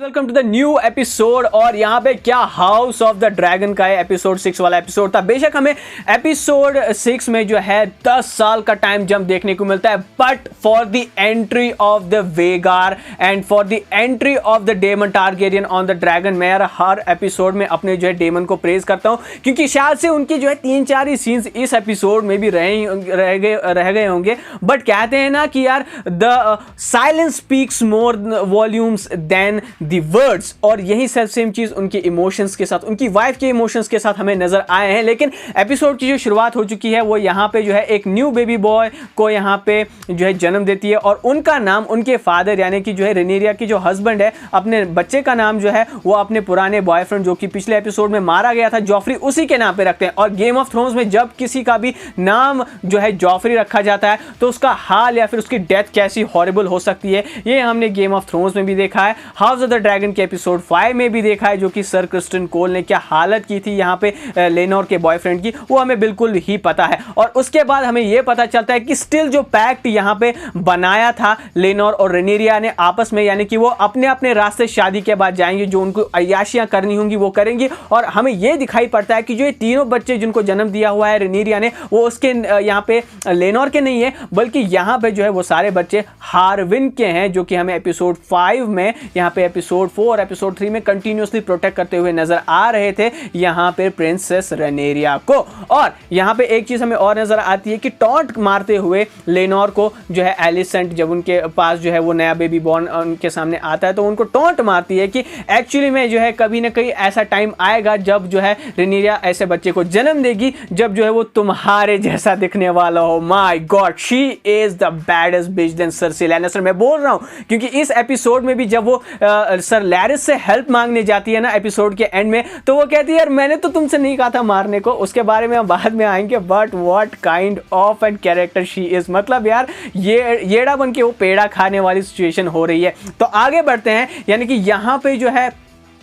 Welcome to the new episode. और यहाँ पे क्या हाउस ऑफ द ड्रैगन का एपिसोड 6 वाला एपिसोड था। बेशक हमें एपिसोड 6 में जो है 10 साल का टाइम जंप देखने को मिलता है, but for the entry of the Vhagar and for the entry of the Daemon Targaryen on the dragon, मैं यार हर एपिसोड में अपने जो है डेमन को प्रेज करता हूँ, क्योंकि शायद से उनकी जो है 3-4 ही सीन्स इस एपिसोड में भी रह गए होंगे। बट कहते हैं ना कि यार the silence speaks more volumes than the words, और यही सेम चीज उनके इमोशंस के साथ, उनकी वाइफ के इमोशंस के साथ हमें नजर आए हैं। लेकिन एपिसोड की जो शुरुआत हो चुकी है वो यहाँ पे जो है एक न्यू बेबी बॉय को यहाँ पे जो है जन्म देती है, और उनका नाम उनके फादर यानी कि जो है रेनेरिया की जो हस्बैंड है, अपने बच्चे का नाम जो है वो अपने पुराने बॉयफ्रेंड जो कि पिछले एपिसोड में मारा गया था जॉफरी, उसी के नाम पे रखते हैं। और गेम ऑफ थ्रोन्स में जब किसी का भी नाम जो है जॉफरी रखा जाता है तो उसका हाल या फिर उसकी डेथ कैसी हॉरिबल हो सकती है, ये हमने गेम ऑफ थ्रोन्स में भी देखा है, हाउस ऑफ द ड्रैगन के एपिसोड 5 में भी देखा है, जो कि सर क्रिस्टन कोल ने क्या हालत की थी यहाँ पे लेनोर के बॉयफ्रेंड की, वो हमें बिल्कुल ही पता है। और उसके बाद हमें यह पता चलता है कि स्टिल जो पैक्ट यहाँ पे बनाया था लेनोर और रेनेरिया ने आपस में, यानी कि वो अपने अपने रास्ते शादी के बाद जाएंगे, जो उनको अय्याशियां करनी होंगी वो करेंगी। और हमें यह दिखाई पड़ता है कि जो ये तीनों बच्चे जिनको जन्म दिया हुआ है रेनेरिया ने, वो उसके यहाँ पे लेनोर के नहीं है, बल्कि यहाँ पे जो है वो सारे बच्चे हार्विन के हैं, जो कि हमें एपिसोड 5 में, यहाँ पे एपिसोड 4 और एपिसोड 3 में कंटिन्यूअसली प्रोटेक्ट करते हुए नजर आ रहे थे यहाँ पे प्रिंसेस रेनेरिया को। और यहाँ पे एक चीज हमें और नजर आती है कि टॉन्ट मारते हुए लेनोर को जो है एलिसेंट, जब उनके पास जो है वो नया बेबी बॉर्न उनके सामने आता है, तो उनको टॉन्ट मारती है कि एक्चुअली में जो है कभी ना कहीं ऐसा टाइम आएगा जब जो है रेनेरिया ऐसे बच्चे को जन्म देगी जब जो है वो तुम्हारे जैसा दिखने वाला हो। My God, she is the baddest bitch than Cersei Lannister. मैं बोल रहा हूं क्योंकि इस एपिसोड में भी जब वो सर लैरिस से हेल्प मांगने जाती है ना एपिसोड के एंड में, तो वो कहती है यार मैंने तो तुमसे नहीं कहा था मारने को, उसके बारे में हम बाद में आएंगे, but what kind of and character she is. मतलब यार येड़ा बन के वो पेड़ा खाने वाली सिचुएशन हो रही है। तो आगे बढ़ते हैं, यानी कि यहाँ पे जो है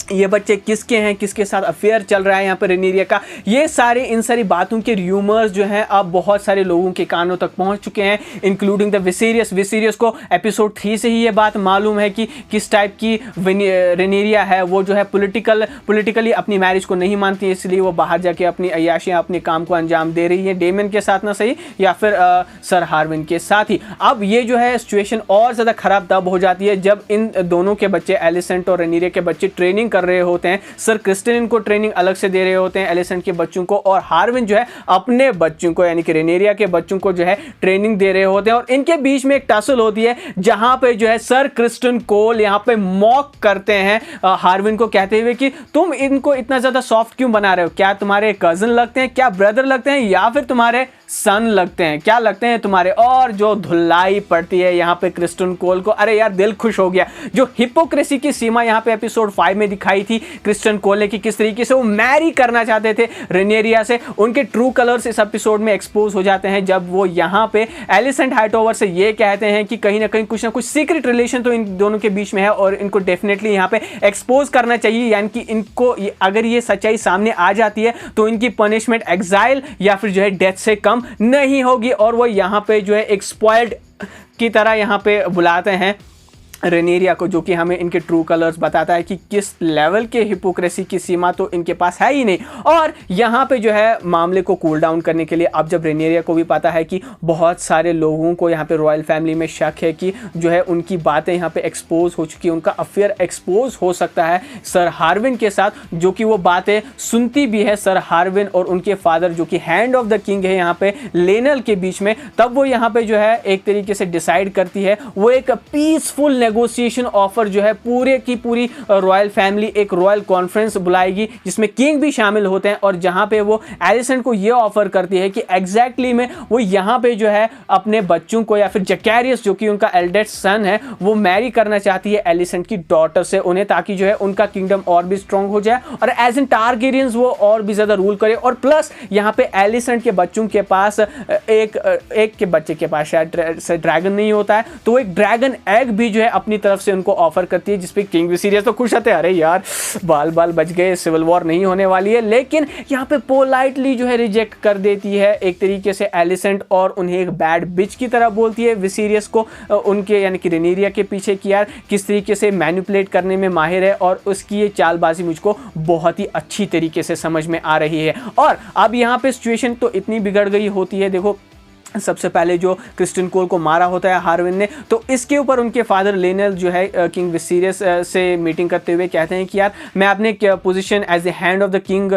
ये बच्चे किसके हैं, किसके साथ अफेयर चल रहा है यहाँ पर रेनेरिया का, ये सारे इन सारी बातों के र्यूमर्स जो हैं अब बहुत सारे लोगों के कानों तक पहुंच चुके हैं, इंक्लूडिंग द विसेरियस को एपिसोड 3 से ही ये बात मालूम है कि किस टाइप की रेनेरिया है। वो जो है पॉलिटिकली अपनी मैरिज को नहीं मानती, इसलिए वो बाहर जाके अपनी अय्याशियाँ, अपने काम को अंजाम दे रही है, डेमन के साथ ना सही या फिर सर हार्विन के साथ ही। अब ये जो है सिचुएशन और ज़्यादा खराब तब हो जाती है जब इन दोनों के बच्चे एलिसेंट और रेनेरिया के बच्चे ट्रेनिंग कर रहे होते हैं। सर क्रिस्टन इनको ट्रेनिंग अलग से दे रहे होते हैं एलिसेंट के बच्चों को, और हार्विन जो है अपने बच्चों को यानी कि रेनेरिया के बच्चों को जो है ट्रेनिंग दे रहे होते हैं। और इनके बीच में एक टसल होती है जहां पे जो है सर क्रिस्टन कोल यहां पे मॉक करते हैं हार्विन को, कहते हुए कि तुम इनको इतना ज्यादा सॉफ्ट क्यों बना रहे हो, क्या तुम्हारे कजन लगते हैं, क्या ब्रदर लगते हैं, या फिर तुम्हारे सन लगते हैं, क्या लगते हैं तुम्हारे। और जो धुलाई पड़ती है यहाँ पे क्रिस्टन कोल को, अरे यार दिल खुश हो गया। जो हिपोक्रेसी की सीमा यहाँ पे एपिसोड 5 में दिखाई थी क्रिस्टन कोल ने कि किस तरीके से वो मैरी करना चाहते थे रेनेरिया से, उनके ट्रू कलर्स इस एपिसोड में एक्सपोज हो जाते हैं जब वो यहाँ पे एलिसेंट हाइटओवर से ये कहते हैं कि कहीं ना कहीं कुछ ना कुछ सीक्रेट रिलेशन तो इन दोनों के बीच में है और इनको डेफिनेटली यहाँ पे एक्सपोज करना चाहिए, यानी कि इनको अगर ये सच्चाई सामने आ जाती है तो इनकी पनिशमेंट एग्जाइल या फिर जो है डेथ से कम नहीं होगी। और वो यहाँ पे जो है एक स्पॉइल्ड की तरह यहाँ पे बुलाते हैं रेनेरिया को, जो कि हमें इनके ट्रू कलर्स बताता है कि किस लेवल के हिपोक्रेसी की सीमा तो इनके पास है ही नहीं। और यहाँ पे जो है मामले को कूल डाउन करने के लिए अब जब रेनेरिया को भी पता है कि बहुत सारे लोगों को यहाँ पे रॉयल फैमिली में शक है कि जो है उनकी बातें यहाँ पे एक्सपोज हो चुकी है, उनका अफेयर एक्सपोज हो सकता है सर हार्विन के साथ, जो कि वो बातें सुनती भी है सर हार्विन और उनके फादर जो कि हैंड ऑफ द किंग है यहाँ पे लेनल के बीच में। तब वो यहाँ पे जो है एक तरीके से डिसाइड करती है, वो एक पीसफुल नेगोशिएशन ऑफर जो है पूरे की पूरी रॉयल फैमिली एक रॉयल कॉन्फ्रेंस बुलाएगी जिसमें किंग भी शामिल होते हैं, और जहां पे वो एलिसेंट को ये ऑफर करती है कि एग्जैक्टली में वो यहां पे जो है अपने बच्चों को या फिर जैकेरियस जो कि उनका एल्डेस्ट सन है वो मैरी करना चाहती है एलिसेंट की डॉटर से उन्हें, ताकि जो है उनका किंगडम और भी स्ट्रांग हो जाए और एज इन टारगेरियंस वो और भी ज्यादा रूल करे। और प्लस यहाँ पे एलिसेंट के बच्चों के पास एक के बच्चे के पास शायद ड्रैगन नहीं होता है, तो एक ड्रैगन एग भी जो है अपनी तरफ से उनको ऑफर करती है, जिसपे किंग विसीरियस तो खुश होते हैं, अरे यार बाल बाल बच गए, सिविल वॉर नहीं होने वाली है। लेकिन यहाँ पे पोलाइटली जो है रिजेक्ट कर देती है एक तरीके से एलिसेंट, और उन्हें एक बैड बिच की तरह बोलती है विसीरियस को, उनके यानी कि रेनेरिया के पीछे कि यार किस तरीके से मैनिपुलेट करने में माहिर है, और उसकी ये चालबाजी मुझको बहुत ही अच्छी तरीके से समझ में आ रही है। और अब यहाँ पे सिचुएशन तो इतनी बिगड़ गई होती है, देखो सबसे पहले जो क्रिस्टियन कोल को मारा होता है हार्विन ने, तो इसके ऊपर उनके फादर लेनल जो है किंग विसीरियस से मीटिंग करते हुए कहते हैं कि यार मैं अपने position as a Hand of the King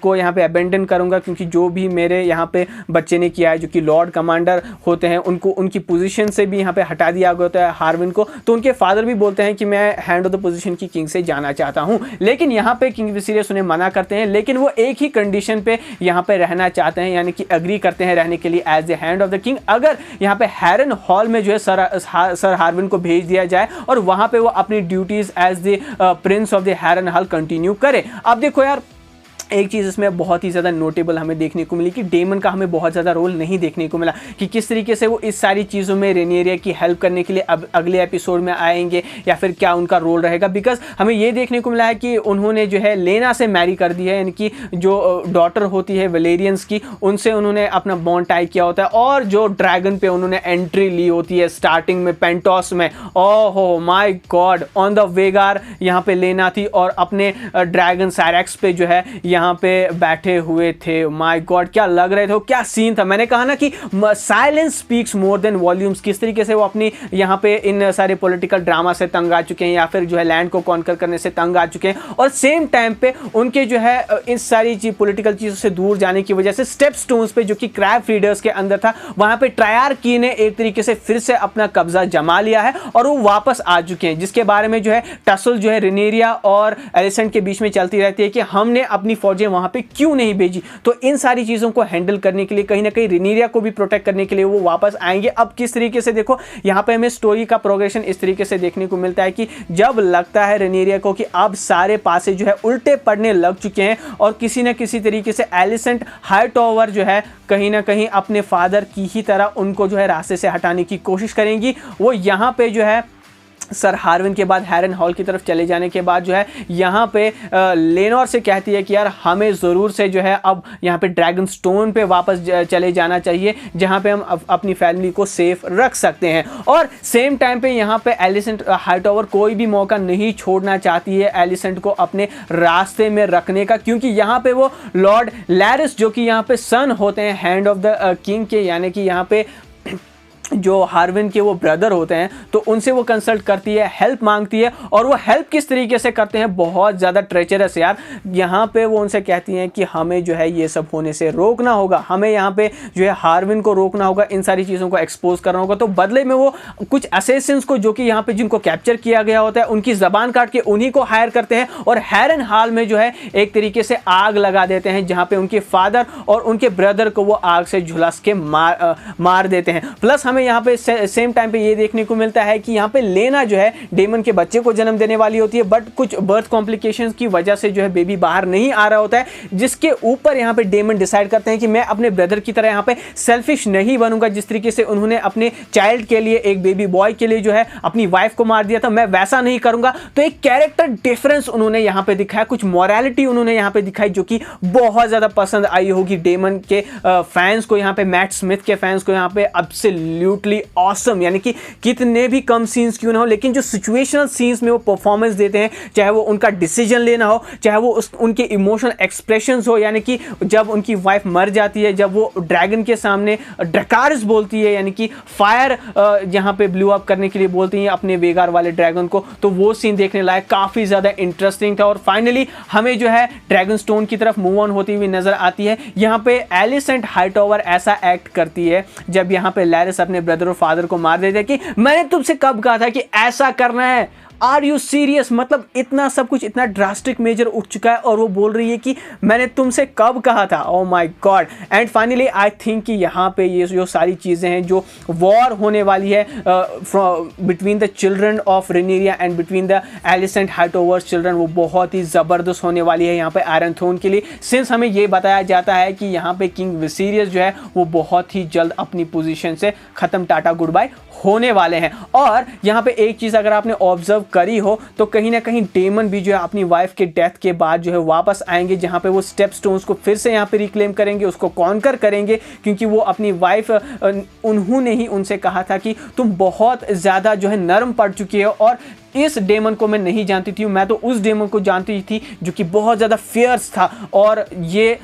को यहाँ पे अबेंडन करूँगा, क्योंकि जो भी मेरे यहाँ पे बच्चे ने किया है, जो कि लॉर्ड कमांडर होते हैं, उनको उनकी पोजीशन से भी यहाँ पे हटा दिया गया होता है हार्विन को। तो उनके फादर भी बोलते हैं कि मैं हैंड ऑफ द पोजीशन की किंग से जाना चाहता हूँ, लेकिन यहाँ पे किंग विसीरियस उन्हें मना करते हैं, लेकिन वो एक ही कंडीशन पे यहाँ पे रहना चाहते हैं, यानी कि एग्री करते हैं रहने के लिए as a Hand of the King, अगर यहां पे हैरन हॉल में जो है सर हार्विन को भेज दिया जाए और वहां पे वो अपनी duties as the prince of the Harrenhal continue करे। अब देखो यार एक चीज़ इसमें बहुत ही ज़्यादा नोटेबल हमें देखने को मिली कि डेमन का हमें बहुत ज़्यादा रोल नहीं देखने को मिला, कि किस तरीके से वो इस सारी चीज़ों में रेनेरिया की हेल्प करने के लिए अब अगले एपिसोड में आएंगे या फिर क्या उनका रोल रहेगा। बिकॉज हमें ये देखने को मिला है कि उन्होंने जो है लेना से मैरी कर दी है, यानी कि जो डॉटर होती है वेलेरियंस की, उनसे उन्होंने अपना बॉन्ड टाई किया होता है, और जो ड्रैगन पे उन्होंने एंट्री ली होती है स्टार्टिंग में पेंटॉस में, ओहो माय गॉड, ऑन द वेगार यहाँ पे लेना थी और अपने ड्रैगन सैरेक्स पे जो है यहाँ पे बैठे हुए थे। माय गॉड क्या लग रहे थे, क्या सीन था। मैंने कहा ना कि silence speaks more than volumes, किस तरीके से वो अपनी यहाँ पे इन सारे पॉलिटिकल ड्रामा से तंग आ चुके हैं, या फिर जो है लैंड को कॉन्कर करने से तंग आ चुके हैं, और सेम टाइम पे उनके जो है इस सारी पॉलिटिकल चीज़ों से दूर जाने की वजह से स्टेप स्टोन्स पे जो कि क्रैब फीडर्स के अंदर था, वहाँ पे ट्रायर्की ने एक तरीके से फिर से अपना कब्जा जमा लिया है और वो वापस आ चुके हैं, जिसके बारे में जो है टसल जो है रेनेरिया और एलिसेंट के बीच में चलती रहती है कि हमने अपनी फौजें वहां पे क्यों नहीं भेजी। तो इन सारी चीजों को हैंडल करने के लिए, कहीं ना कहीं रेनेरिया को भी प्रोटेक्ट करने के लिए वो वापस आएंगे। अब किस तरीके से देखो यहां पे हमें स्टोरी का प्रोग्रेशन इस तरीके से देखने को मिलता है कि जब लगता है रेनेरिया को कि अब सारे पासे जो है उल्टे पड़ने लग चुके हैं और किसी ना किसी तरीके से एलिसेंट हाईटॉवर जो है कहीं ना कहीं अपने फादर की ही तरह उनको जो है रास्ते से हटाने की कोशिश करेंगी। वो यहाँ पे जो है सर हार्विन के बाद हैरन हॉल की तरफ चले जाने के बाद जो है यहाँ पे लेनोर से कहती है कि यार हमें ज़रूर से जो है अब यहाँ पे ड्रैगन स्टोन पे वापस चले जाना चाहिए, जहाँ पे हम अपनी फैमिली को सेफ रख सकते हैं। और सेम टाइम पे यहाँ पे एलिसेंट हाईटॉवर कोई भी मौका नहीं छोड़ना चाहती है एलिसेंट को अपने रास्ते में रखने का, क्योंकि यहाँ पे वो लॉर्ड लैरिस जो कि यहाँ पे सन होते हैं हैंड ऑफ द किंग के, यानी कि यहाँ पे जो हार्विन के वो ब्रदर होते हैं, तो उनसे वो कंसल्ट करती है, हेल्प मांगती है। और वो हेल्प किस तरीके से करते हैं, बहुत ज़्यादा ट्रेचरस यार। यहाँ पे वो उनसे कहती हैं कि हमें जो है ये सब होने से रोकना होगा, हमें यहाँ पे जो है हार्विन को रोकना होगा, इन सारी चीज़ों को एक्सपोज करना होगा। तो बदले में वो कुछ असैसिन्स को जो कि यहाँ पे जिनको कैप्चर किया गया होता है उनकी ज़बान काट के उन्हीं को हायर करते हैं और हैरन हॉल में जो है एक तरीके से आग लगा देते हैं, जहाँ पे उनके फादर और उनके ब्रदर को वो आग से झुलस के मार देते हैं। प्लस हमें यहाँ पे सेम टाइम पे ये देखने को मिलता है कि यहाँ पे लेना जो है डेमन के बच्चे को जन्म देने वाली होती है, बट कुछ बर्थ कॉम्प्लिकेशंस की वजह से जो है बेबी बाहर नहीं आ रहा होता है, जिसके ऊपर यहाँ पे डेमन डिसाइड करते हैं कि मैं अपने ब्रदर की तरह यहाँ पे सेल्फिश नहीं बनूंगा। जिस तरीके से उन्होंने अपने चाइल्ड के लिए, एक बेबी बॉय के लिए जो है अपनी वाइफ को मार दिया था, मैं वैसा नहीं करूंगा। तो एक कैरेक्टर डिफरेंस उन्होंने यहाँ पे दिखाया, कुछ मॉरलिटी उन्होंने यहाँ पे दिखाई, जो कि बहुत ज्यादा पसंद आई होगी डेमन के फैंस को, यहाँ पे मैट स्मिथ के फैंस को। यहाँ पे एब्सोल्युटली ऑसम, यानी कि कितने भी कम सीन्स क्यों ना हो, लेकिन जो सिचुएशनल सीन्स में वो परफॉर्मेंस देते हैं, चाहे वो उनका डिसीजन लेना हो, चाहे वो उनके इमोशनल एक्सप्रेशंस हो, यानी कि जब उनकी वाइफ मर जाती है, जब वो ड्रैगन के सामने ड्रैकारिस बोलती है, यानी कि फायर यहाँ पे ब्लू अप करने के लिए बोलती है अपने वेगार वाले ड्रैगन को, तो वो सीन देखने लायक काफ़ी ज़्यादा इंटरेस्टिंग था। और फाइनली हमें जो है ड्रैगन स्टोन की तरफ मूव ऑन होती हुई नजर आती है। यहाँ पे एलिसेंट हाईटॉवर ऐसा एक्ट करती है जब यहाँ पे लैरिस अपने ब्रदर और फादर को मार देते हैं कि मैंने तुमसे कब कहा था कि ऐसा करना है, आर यू सीरियस? मतलब इतना सब कुछ, इतना ड्रास्टिक मेजर उठ चुका है और वो बोल रही है कि मैंने तुमसे कब कहा था। Oh my God. And finally I think कि यहाँ पे ये जो सारी चीज़ें हैं, जो वॉर होने वाली है between the children of Rhaenyra and between the Alicent Hightowers children, वो बहुत ही ज़बरदस्त होने वाली है यहाँ पे आयरन थ्रोन के लिए। सिंस हमें ये बताया जाता है कि यहाँ पे किंग विसीरियस जो है वो बहुत ही जल्द अपनी पोजीशन से खत्म, टाटा गुड बाय होने वाले हैं। और यहाँ पे एक चीज़ अगर आपने ऑब्जर्व करी हो तो कहीं ना कहीं डेमन भी जो है अपनी वाइफ के डेथ के बाद जो है वापस आएंगे, जहाँ पे वो स्टेप स्टोन्स को फिर से यहाँ पे रिक्लेम करेंगे, उसको कॉन्कर करेंगे, क्योंकि वो अपनी वाइफ, उन्होंने ही उनसे कहा था कि तुम बहुत ज़्यादा जो है नरम पड़ चुकी हो, और इस डेमन को मैं नहीं जानती थी, मैं तो उस डेमन को जानती थी जो कि बहुत ज़्यादा फियर्स था। और ये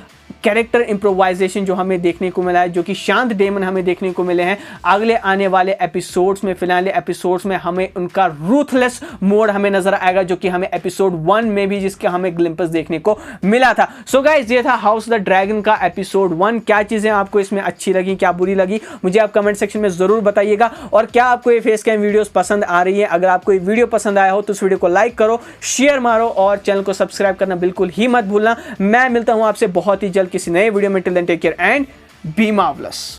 कैरेक्टर इम्प्रोवाइजेशन जो हमें देखने को मिला है, जो कि शांत डेमन हमें देखने को मिले हैं अगले आने वाले एपिसोड्स में, फिनाले एपिसोड्स में हमें उनका रूथलेस मोड हमें नजर आएगा, जो कि हमें एपिसोड 1 में भी जिसका हमें ग्लिम्पस देखने को मिला था। सो गाइस, ये था हाउस द ड्रैगन का एपिसोड 1। क्या चीजें आपको इसमें अच्छी लगी, क्या बुरी लगी, मुझे आप कमेंट सेक्शन में जरूर बताइएगा। और क्या आपको ये फेस कैम वीडियोस पसंद आ रही है? अगर आपको ये वीडियो पसंद आया हो तो इस वीडियो को लाइक करो, शेयर मारो और चैनल को सब्सक्राइब करना बिल्कुल ही मत भूलना। मैं मिलता हूं आपसे बहुत ही जल्द किसी नए वीडियो में। Till then take care and be marvellous.